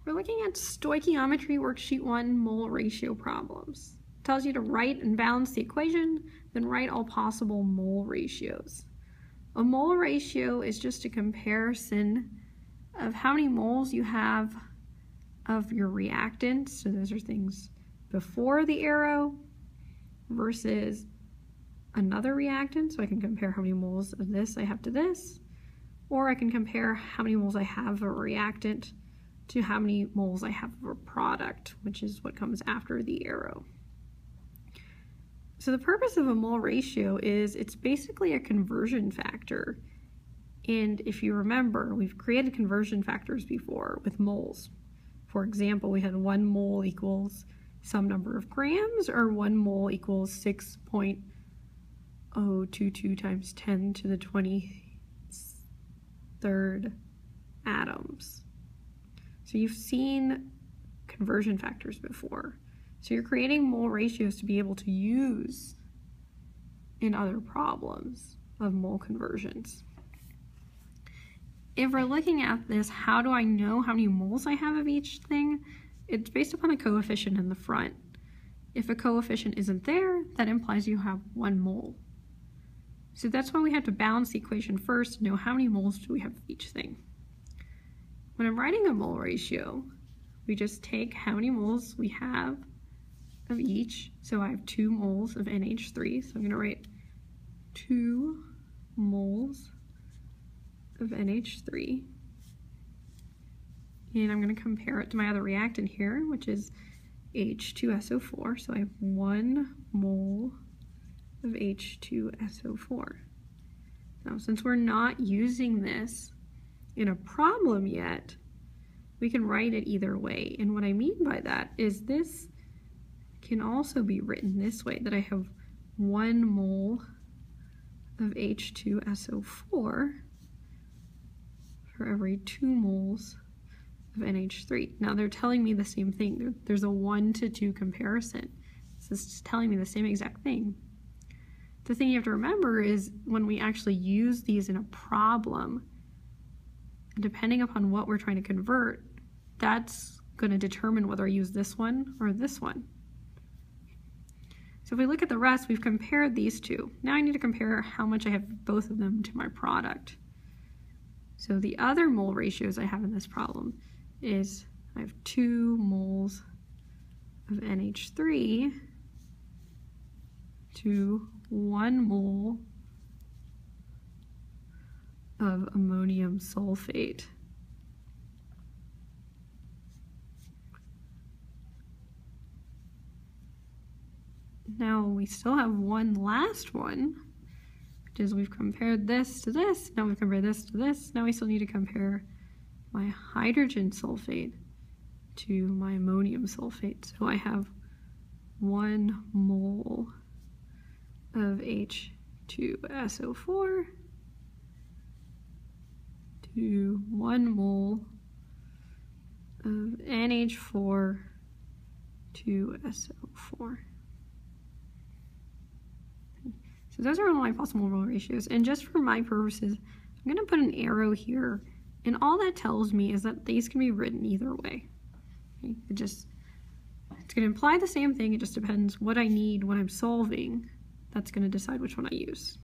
We're looking at Stoichiometry Worksheet 1 mole ratio problems. It tells you to write and balance the equation, then write all possible mole ratios. A mole ratio is just a comparison of how many moles you have of your reactant. So those are things before the arrow versus another reactant. So I can compare how many moles of this I have to this, or I can compare how many moles I have of a reactant to how many moles I have of a product, which is what comes after the arrow. So the purpose of a mole ratio is it's basically a conversion factor. And if you remember, we've created conversion factors before with moles. For example, we had 1 mole equals some number of grams, or 1 mole equals 6.022 times 10 to the 23rd atoms. So you've seen conversion factors before. So you're creating mole ratios to be able to use in other problems of mole conversions. If we're looking at this, how do I know how many moles I have of each thing? It's based upon a coefficient in the front. If a coefficient isn't there, that implies you have 1 mole. So that's why we have to balance the equation first to know how many moles do we have of each thing. When I'm writing a mole ratio, we just take how many moles we have of each. So I have 2 moles of NH3, so I'm going to write 2 moles of NH3. And I'm going to compare it to my other reactant here, which is H2SO4. So I have 1 mole of H2SO4. Now, since we're not using this in a problem yet, we can write it either way. And what I mean by that is this can also be written this way, that I have 1 mole of H2SO4 for every 2 moles of NH3. Now they're telling me the same thing. There's a 1-to-2 comparison. So this is telling me the same exact thing. The thing you have to remember is when we actually use these in a problem, depending upon what we're trying to convert, that's going to determine whether I use this one or this one. So if we look at the rest, we've compared these two. Now I need to compare how much I have both of them to my product. So the other mole ratios I have in this problem is I have 2 moles of NH3 to 1 mole of ammonium sulfate. Now we still have one last one, which is we've compared this to this, now we've compared this to this, now we still need to compare my hydrogen sulfate to my ammonium sulfate. So I have 1 mole of H2SO4 to 1 mole of NH4 to SO4. So those are all my possible mole ratios. And just for my purposes, I'm going to put an arrow here. And all that tells me is that these can be written either way. Okay? It's going to imply the same thing. It just depends what I need when I'm solving. That's going to decide which one I use.